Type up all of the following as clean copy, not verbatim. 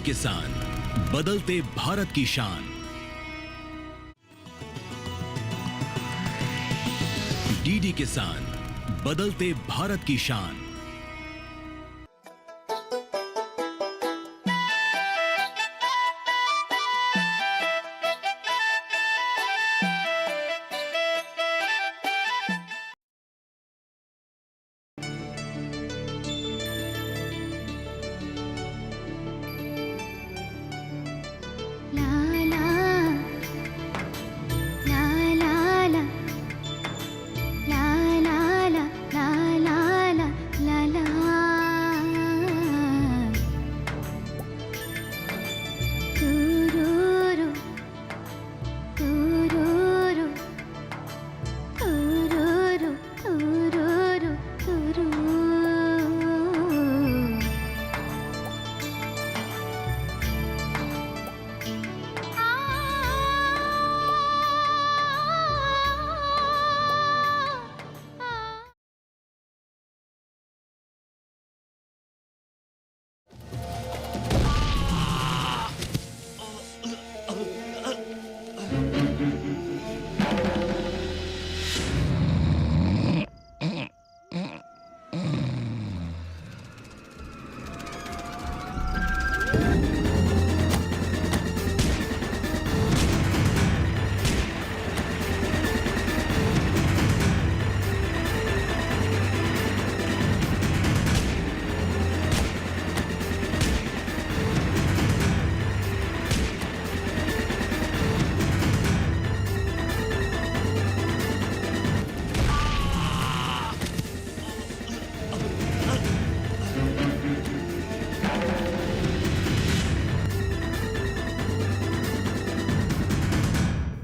किसान, बदलते भारत की शान। डीडी किसान, बदलते भारत की शान।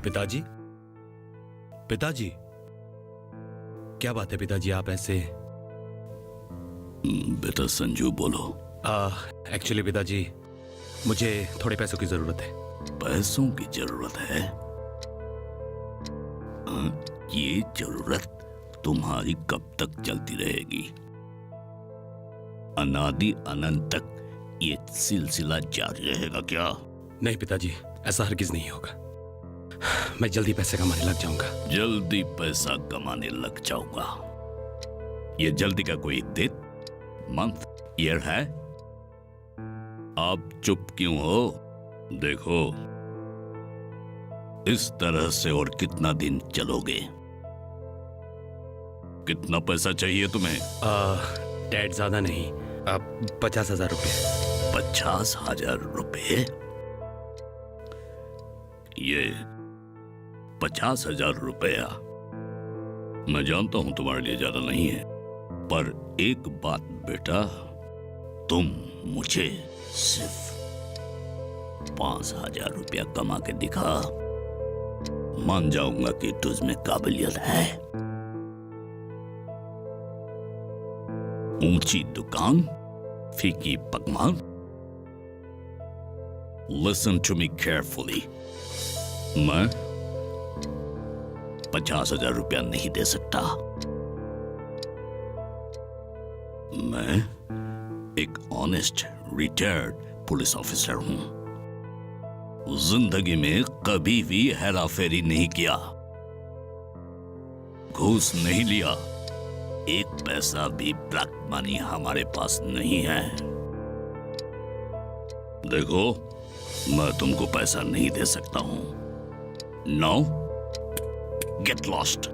पिताजी, पिताजी, क्या बात है पिताजी, आप ऐसे? बेटा संजू बोलो। एक्चुअली पिताजी, मुझे थोड़े पैसों की जरूरत है। पैसों की जरूरत है? ये जरूरत तुम्हारी कब तक चलती रहेगी? अनादि अनंत तक ये सिलसिला जारी रहेगा क्या? नहीं पिताजी, ऐसा हरगिज नहीं होगा। मैं जल्दी पैसे कमाने लग जाऊंगा। जल्दी पैसा कमाने लग जाऊंगा? ये जल्दी का कोई दिन, मंथ, ईयर है? आप चुप क्यों हो? देखो, इस तरह से और कितना दिन चलोगे? कितना पैसा चाहिए तुम्हें? डैड, ज्यादा नहीं, 50,000 रुपए। 50,000 रुपए? ये 50,000 रुपया मैं जानता हूं तुम्हारे लिए ज्यादा नहीं है, पर एक बात बेटा, तुम मुझे सिर्फ 5,000 रुपया कमा के दिखा, मान जाऊंगा कि तुझमें काबिलियत है। ऊंची दुकान, फीकी पकवान। Listen to me carefully. मैं 50,000 रुपया नहीं दे सकता। मैं एक ऑनेस्ट रिटायर्ड पुलिस ऑफिसर हूं। जिंदगी में कभी भी हेराफेरी नहीं किया, घूस नहीं लिया, एक पैसा भी ब्लैक मनी हमारे पास नहीं है। देखो, मैं तुमको पैसा नहीं दे सकता हूं। Now, get lost.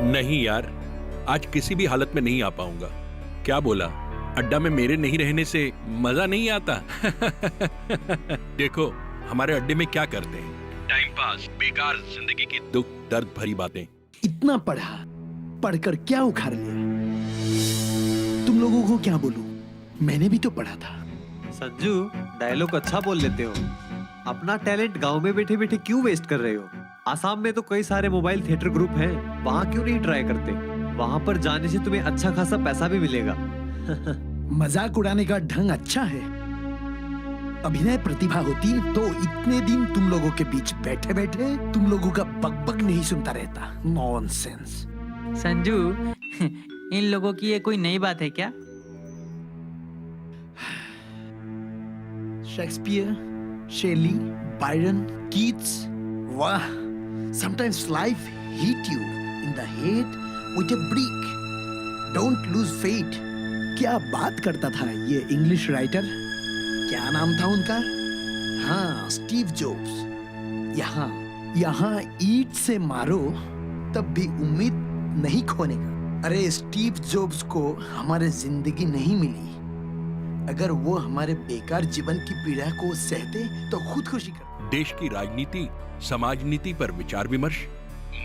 नहीं यार, आज किसी भी हालत में नहीं आ पाऊंगा। क्या बोला? अड्डा में मेरे नहीं रहने से मजा नहीं आता? देखो, हमारे अड्डे में क्या करते हैं? टाइम पास, बेकार जिंदगी की दुख दर्द भरी बातें। इतना पढ़ा, पढ़कर क्या उखाड़ लिया? तुम लोगों को क्या बोलूं? मैंने भी तो पढ़ा था। संजू, डायलॉग अच्छा बोल लेते हो। अपना टैलेंट गांव में बैठे बैठे क्यों वेस्ट कर रहे हो? आसाम में तो कई सारे मोबाइल थिएटर ग्रुप हैं, वहाँ क्यों नहीं ट्राई करते? वहाँ पर जाने से तुम्हें अच्छा खासा पैसा भी मिलेगा। मजाक उड़ाने का ढंग अच्छा है, अभिनय प्रतिभा होती तो इतने दिन तुम लोगों के बीच बैठे बैठे तुम लोगों का बकबक नहीं सुनता रहता। नॉनसेंस। संजू, इन लोगों की ये कोई नई बात है क्या? शेक्सपियर, शेली, बायरन, कीट्स, वाह। Sometimes life hit you in the head with a brick. Don't lose faith. क्या बात करता था ये इंग्लिश राइटर? क्या नाम था उनका? हाँ, स्टीव जॉब्स। यहाँ ईंट से मारो तब भी उम्मीद नहीं खोने का। अरे स्टीव जॉब्स को हमारे जिंदगी नहीं मिली। अगर वो हमारे बेकार जीवन की पीड़ा को सहते तो खुदकुशी कर। देश की राजनीति, समाज नीति पर विचार विमर्श,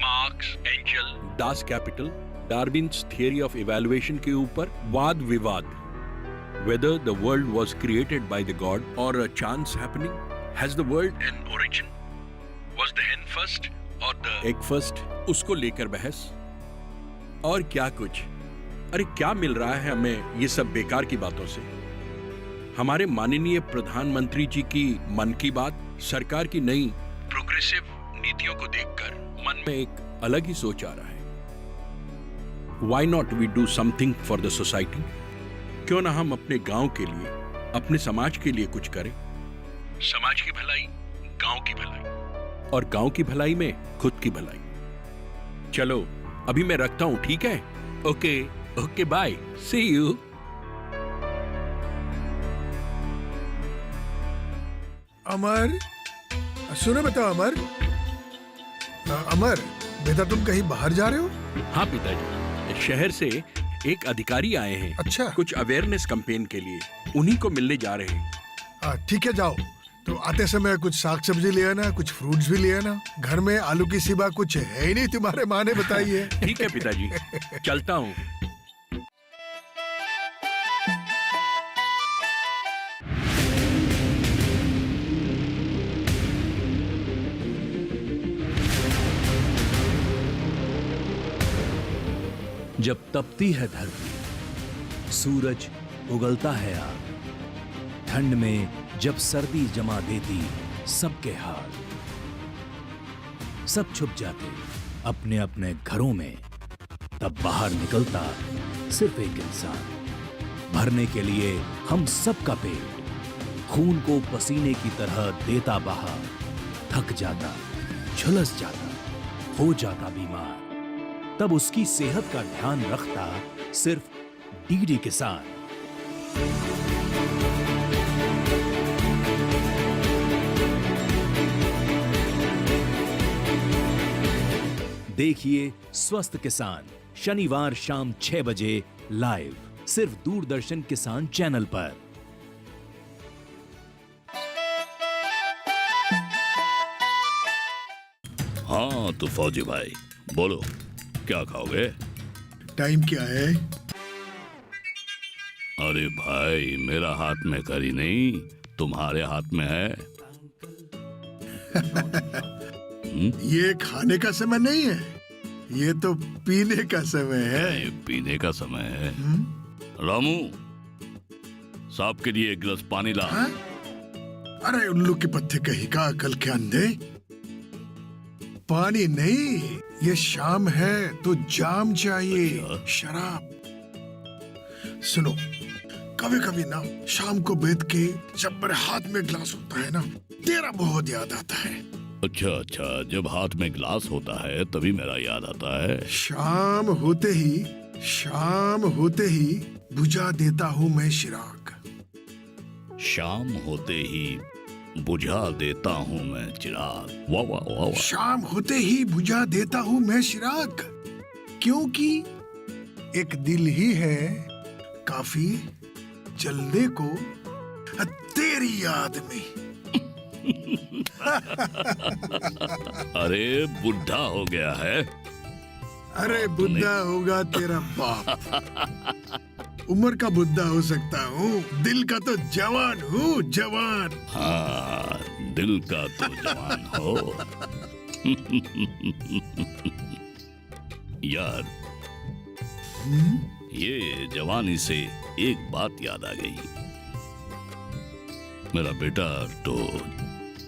marks, angel, dance capital, Darwin's theory of evaluation के ऊपर वाद विवाद। Whether the world was created by the God or a chance happening? Has the world an origin? Was the hen first or the egg first? उसको लेकर बहस और क्या कुछ। अरे क्या मिल रहा है हमें ये सब बेकार की बातों से। हमारे माननीय प्रधानमंत्री जी की मन की बात, सरकार की नई प्रोग्रेसिव नीतियों को देखकर मन में एक अलग ही सोच आ रहा है। Why not we do something for the society? क्यों ना हम अपने गांव के लिए, अपने समाज के लिए कुछ करें। समाज की भलाई, गांव की भलाई और गांव की भलाई में खुद की भलाई। चलो अभी मैं रखता हूं, ठीक है? Okay bye, see you. Amar, सुनो बेटा अमर। अमर बेटा, तुम कहीं बाहर जा रहे हो? हाँ पिताजी, शहर से एक अधिकारी आए हैं। अच्छा। कुछ अवेयरनेस कैंपेन के लिए, उन्हीं को मिलने जा रहे हैं। ठीक है, जाओ। तो आते समय कुछ साग सब्जी ले आना, कुछ फ्रूट्स भी ले आना। घर में आलू की सिवा कुछ है ही नहीं, तुम्हारे माँ ने बताई है। ठीक है पिताजी, चलता हूँ। जब तपती है धरती, सूरज उगलता है आग, ठंड में जब सर्दी जमा देती सबके हाल, सब छुप जाते अपने अपने घरों में, तब बाहर निकलता सिर्फ एक इंसान, भरने के लिए हम सबका पेट, खून को पसीने की तरह देता बहा, थक जाता, झुलस जाता, हो जाता बीमार, तब उसकी सेहत का ध्यान रखता सिर्फ डीडी किसान। देखिए स्वस्थ किसान शनिवार शाम 6 बजे लाइव, सिर्फ दूरदर्शन किसान चैनल पर। हाँ तो फौजी भाई बोलो, क्या खाओगे? टाइम क्या है? अरे भाई, मेरा हाथ में करी नहीं, तुम्हारे हाथ में है। ये खाने का समय नहीं है, ये तो पीने का समय है। ये पीने का समय है। रामू, सांप के लिए एक गिलास पानी ला। हाँ? अरे उल्लू के पत्ते कहीं का अकल के अंधे। पानी नहीं, ये शाम है तो जाम चाहिए। अच्छा? शराब। सुनो, कभी कभी ना शाम को बैठ के जब मेरे हाथ में गिलास होता है ना, तेरा बहुत याद आता है। अच्छा, जब हाथ में गिलास होता है तभी मेरा याद आता है। शाम होते ही बुझा देता हूँ मैं चिराग। शाम होते ही बुझा देता हूँ मैं चिराग। वाह वाह वाह वाह। शाम होते ही बुझा देता हूँ मैं चिराग, क्योंकि एक दिल ही है काफी जलने को तेरी याद में। अरे बुढ़ा हो गया है। अरे बुढ़ा होगा तेरा बाप। उम्र का बुढ़ा हो सकता हूँ, दिल का तो जवान हूँ, जवान। हाँ, दिल का तो जवान हो। यार, ये जवानी से एक बात याद आ गई। मेरा बेटा तो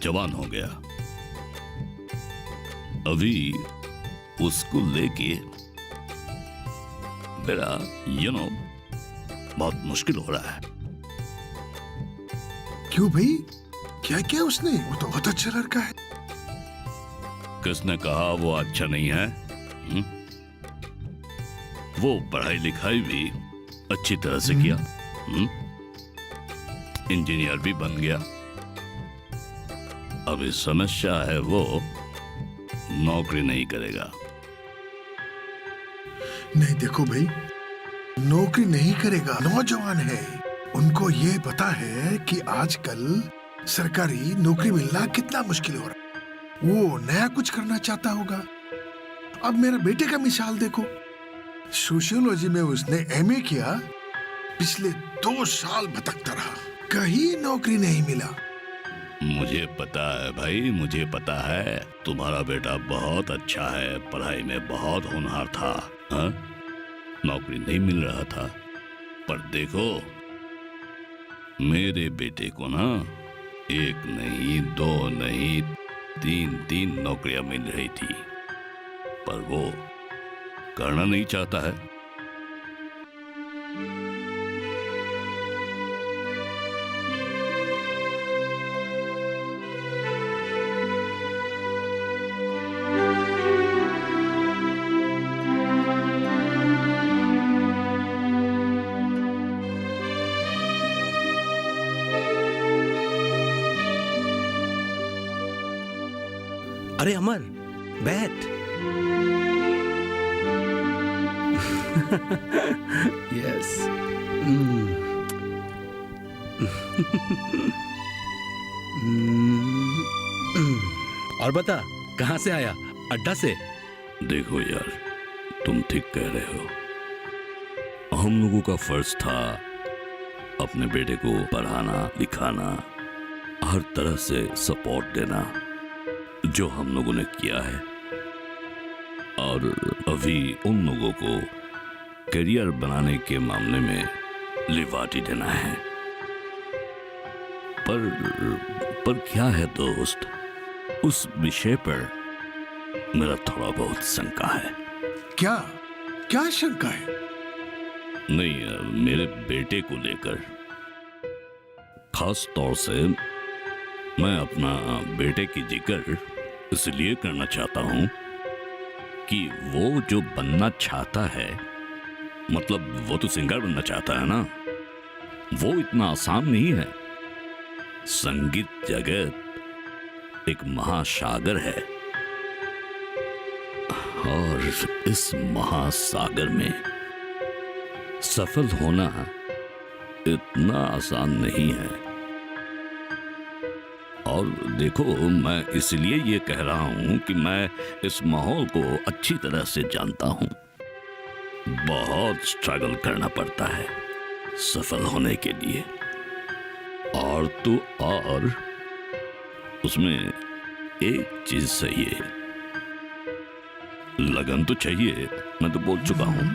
जवान हो गया, अभी उसको लेके मेरा बहुत मुश्किल हो रहा है। क्यों भाई, क्या किया उसने? वो तो बहुत अच्छा लड़का है। किसने कहा वो अच्छा नहीं है? वो पढ़ाई लिखाई भी अच्छी तरह से किया, इंजीनियर भी बन गया। अभी समस्या है वो नौकरी नहीं करेगा। नहीं देखो भाई, नौकरी नहीं करेगा, नौजवान है, उनको ये पता है कि आजकल सरकारी नौकरी मिलना कितना मुश्किल हो रहा है। वो नया कुछ करना चाहता होगा। अब मेरा बेटे का मिसाल देखो, सोशियोलॉजी में उसने एमए किया, पिछले 2 साल भटकता रहा, कहीं नौकरी नहीं मिला। मुझे पता है भाई, मुझे पता है तुम्हारा बेटा बहुत अच्छा है, पढ़ाई में बहुत होनहार था, हाँ? नौकरी नहीं मिल रहा था, पर देखो मेरे बेटे को ना 1 नहीं 2 नहीं 3 नौकरियां मिल रही थी, पर वो करना नहीं चाहता है। अरे अमर, बैठ। यस। और बता, कहां से आया? अड्डा से? देखो यार, तुम ठीक कह रहे हो। हम लोगों का फर्ज था अपने बेटे को पढ़ाना लिखाना, हर तरह से सपोर्ट देना, जो हम लोगों ने किया है। और अभी उन लोगों को करियर बनाने के मामले में लिबर्टी देना है। पर क्या है दोस्त, उस विषय पर मेरा थोड़ा बहुत शंका है। क्या क्या शंका है? नहीं, मेरे बेटे को लेकर, खास तौर से मैं अपना बेटे की जिक्र इसलिए करना चाहता हूं कि वो जो बनना चाहता है, मतलब वो तो सिंगर बनना चाहता है ना, वो इतना आसान नहीं है। संगीत जगत एक महासागर है, और इस महासागर में सफल होना इतना आसान नहीं है। और देखो, मैं इसलिए ये कह रहा हूं कि मैं इस माहौल को अच्छी तरह से जानता हूं। बहुत स्ट्रगल करना पड़ता है सफल होने के लिए, और तो और उसमें एक चीज चाहिए, लगन तो चाहिए। मैं तो बोल चुका हूं,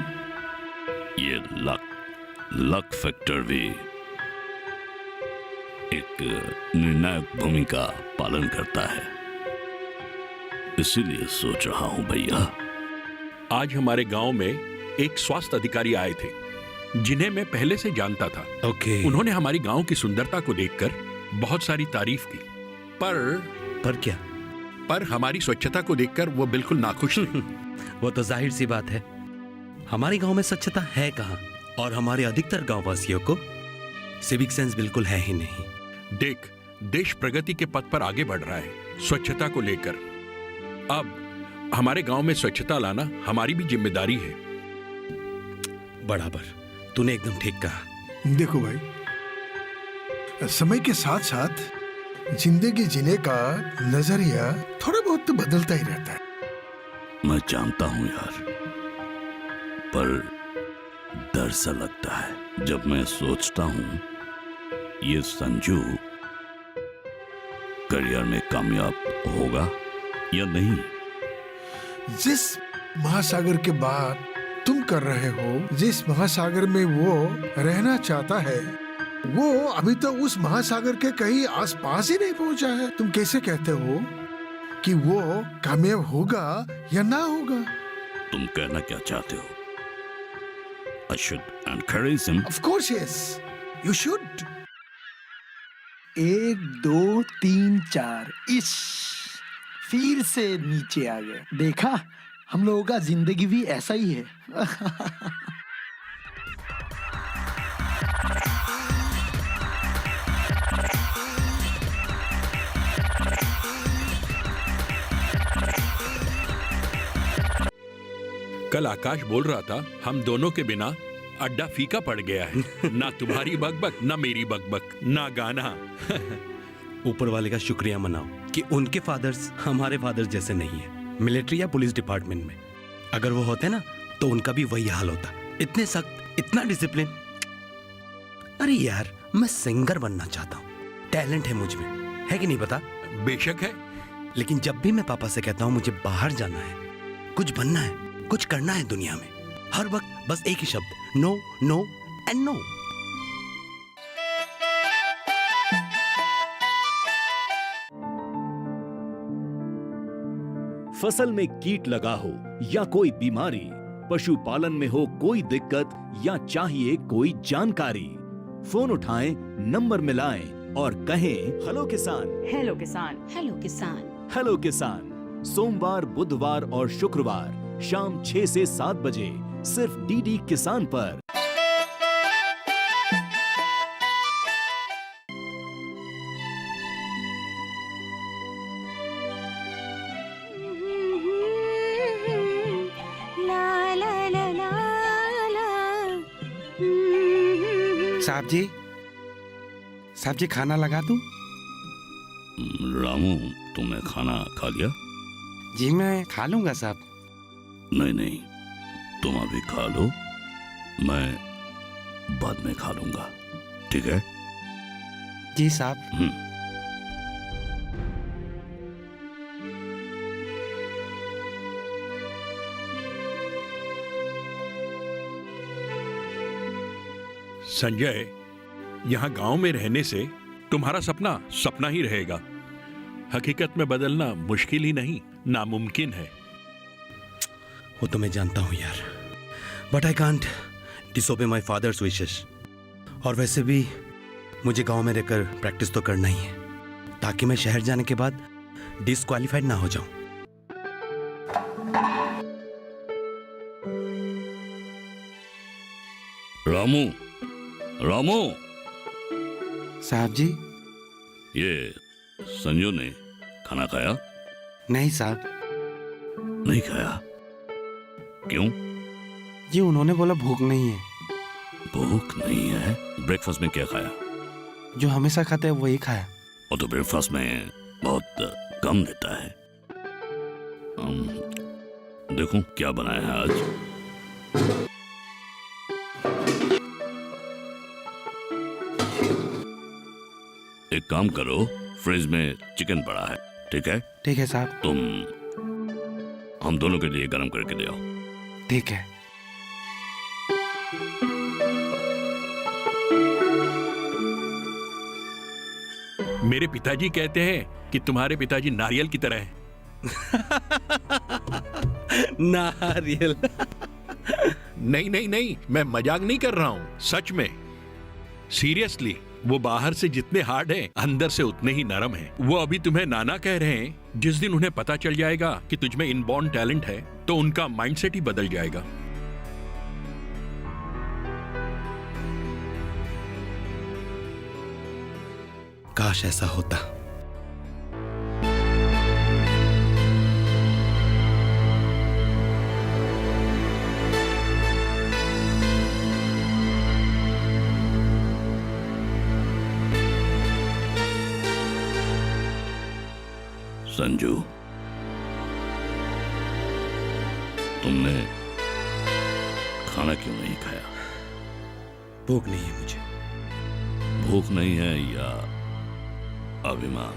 ये लक फैक्टर भी एक निर्णायक भूमिका पालन करता है। इसीलिए सोच रहा हूं भैया। आज हमारे गांव में एक स्वास्थ्य अधिकारी आए थे, जिन्हें मैं पहले से जानता था। ओके। उन्होंने हमारी गांव की सुंदरता को देखकर बहुत सारी तारीफ की, पर क्या? पर हमारी स्वच्छता को देखकर वो बिल्कुल नाखुश थे। वो तो जाहिर सी बात है, हमारे गांव में स्वच्छता है कहां? और हमारे अधिकतर गांव वासियों को सिविक सेंस बिल्कुल है ही नहीं। देख, देश प्रगति के पथ पर आगे बढ़ रहा है स्वच्छता को लेकर। अब हमारे गांव में स्वच्छता लाना हमारी भी जिम्मेदारी है। बराबर, तूने एकदम ठीक कहा। देखो भाई, समय के साथ साथ जिंदगी जीने का नजरिया थोड़ा बहुत तो बदलता ही रहता है। मैं जानता हूं यार, पर डर सा लगता है जब मैं सोचता हूं ये संजू करियर में कामयाब होगा या नहीं। जिस महासागर के बात तुम कर रहे हो, जिस महासागर में वो रहना चाहता है, वो अभी तक उस महासागर के कहीं आसपास ही नहीं पहुंचा है। तुम कैसे कहते हो कि वो कामयाब होगा या ना होगा? तुम कहना क्या चाहते हो? I should encourage him. Of course yes, you should. 1 2 3 4 इश फिर से नीचे आ गए। देखा, हम लोगों का जिंदगी भी ऐसा ही है। कल आकाश बोल रहा था हम दोनों के बिना अड्डा फीका पड़ गया है। ना तुम्हारी बकबक, ना मेरी बकबक, ना गाना। ऊपर वाले का शुक्रिया मनाओ कि उनके फादर्स हमारे फादर्स जैसे नहीं है। मिलिट्री या पुलिस डिपार्टमेंट में अगर वो होते ना तो उनका भी वही हाल होता। इतने सख्त, इतना डिसिप्लिन। अरे यार, मैं सिंगर बनना चाहता हूँ। टैलेंट है मुझ में, है कि नहीं पता? बेशक है। लेकिन जब भी मैं पापा से कहता हूँ मुझे बाहर जाना है, कुछ बनना है, कुछ करना है दुनिया में, हर वक्त बस एक ही शब्द, नो नो एंड नो। फसल में कीट लगा हो या कोई बीमारी, पशुपालन में हो कोई दिक्कत या चाहिए कोई जानकारी, फोन उठाएं, नंबर मिलाएं और कहें हेलो किसान। हेलो किसान। हेलो किसान। हेलो किसान सोमवार, बुधवार और शुक्रवार शाम 6 से 7 बजे सिर्फ डीडी किसान पर। साहब जी खाना लगा दूं? रामू, तुमने खाना खा लिया? जी मैं खा लूंगा साहब। नहीं नहीं, तुम अभी खा लो, मैं बाद में खा लूंगा, ठीक है? जी साहब। संजय, यहाँ गांव में रहने से तुम्हारा सपना सपना ही रहेगा। हकीकत में बदलना मुश्किल ही नहीं, नामुमकिन है। वो तो मैं जानता हूं यार, but I can't disobey my father's wishes. और वैसे भी मुझे गांव में रहकर प्रैक्टिस तो करना ही है, ताकि मैं शहर जाने के बाद डिसक्वालीफाइड ना हो जाऊं। रामू, रामू। साहब जी। ये संजू ने खाना खाया? नहीं साहब। नहीं खाया? क्यों? जी उन्होंने बोला भूख नहीं है। भूख नहीं है? ब्रेकफास्ट में क्या खाया? जो हमेशा खाते हैं वही खाया। वो तो ब्रेकफास्ट में बहुत कम देता है। देखूं क्या बनाया है आज। एक काम करो, फ्रिज में चिकन पड़ा है, ठीक है? ठीक है साहब। तुम हम दोनों के लिए गरम करके ले आओ। ठीक है। मेरे पिताजी कहते हैं कि तुम्हारे पिताजी नारियल की तरह हैं। नारियल? नहीं नहीं नहीं, मैं मजाक नहीं कर रहा हूं, सच में, सीरियसली। वो बाहर से जितने हार्ड हैं, अंदर से उतने ही नरम हैं। वो अभी तुम्हें नाना कह रहे हैं। जिस दिन उन्हें पता चल जाएगा कि तुझमें इनबॉर्न टैलेंट है, तो उनका माइंडसेट ही बदल जाएगा। काश ऐसा होता। संजू, तुमने खाना क्यों नहीं खाया? भूख नहीं है मुझे। भूख नहीं है या अभिमान?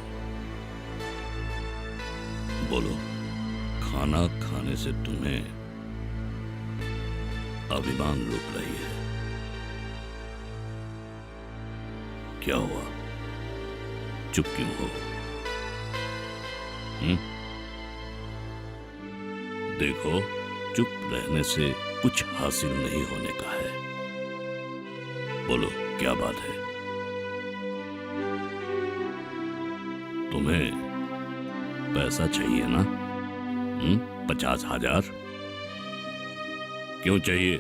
बोलो, खाना खाने से तुम्हें अभिमान लुट रही है? क्या हुआ? चुप क्यों हो? देखो, चुप रहने से कुछ हासिल नहीं होने का है। बोलो, क्या बात है? तुम्हें पैसा चाहिए ना? 50,000? क्यों चाहिए?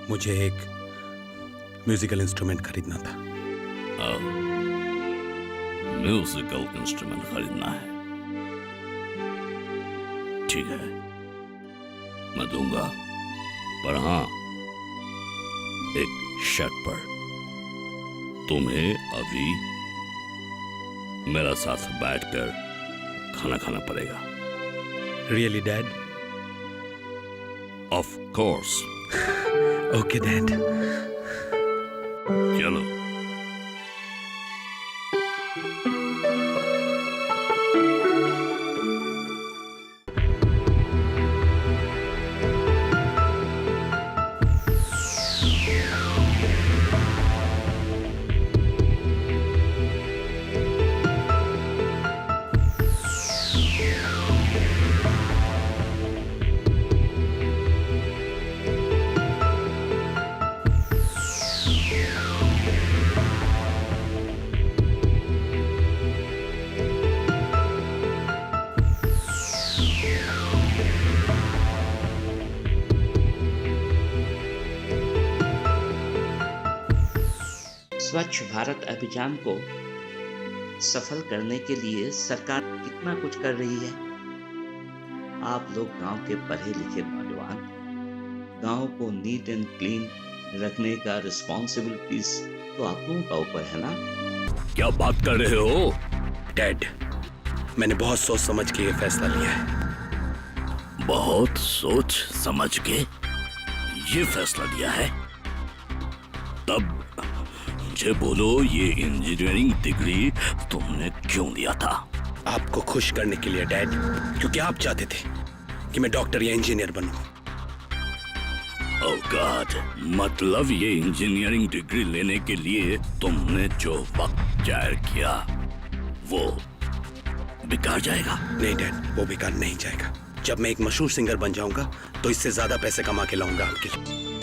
मुझे एक म्यूजिकल इंस्ट्रूमेंट खरीदना था। म्यूजिकल इंस्ट्रूमेंट खरीदना है? ठीक है, मैं दूंगा, पर हाँ, एक शर्त पर। तुम्हें अभी मेरा साथ बैठकर खाना खाना पड़ेगा। Really dad? Of course. Okay dad. चलो। स्वच्छ भारत अभियान को सफल करने के लिए सरकार कितना कुछ कर रही है। आप लोग गांव के पढ़े लिखे नौजवान, गांव को नीट एंड क्लीन रखने का रिस्पॉन्सिबिलिटीज तो आप लोगों का ऊपर है ना। क्या बात कर रहे हो? डैड, मैंने बहुत सोच समझ के ये फैसला लिया है। बहुत सोच समझ के ये फैसला लिया है? तब मुझे बोलो, ये इंजीनियरिंग डिग्री तुमने क्यों लिया था? आपको खुश करने के लिए डैड, क्योंकि आप चाहते थे कि मैं डॉक्टर या इंजीनियर बनूं। ओह गॉड, मतलब ये इंजीनियरिंग डिग्री लेने के लिए तुमने जो वक्त जाहिर किया वो बेकार जाएगा? नहीं डैड, वो बेकार नहीं जाएगा। जब मैं एक मशहूर सिंगर बन जाऊंगा तो इससे ज्यादा पैसे कमा के लाऊंगा आपके लिए।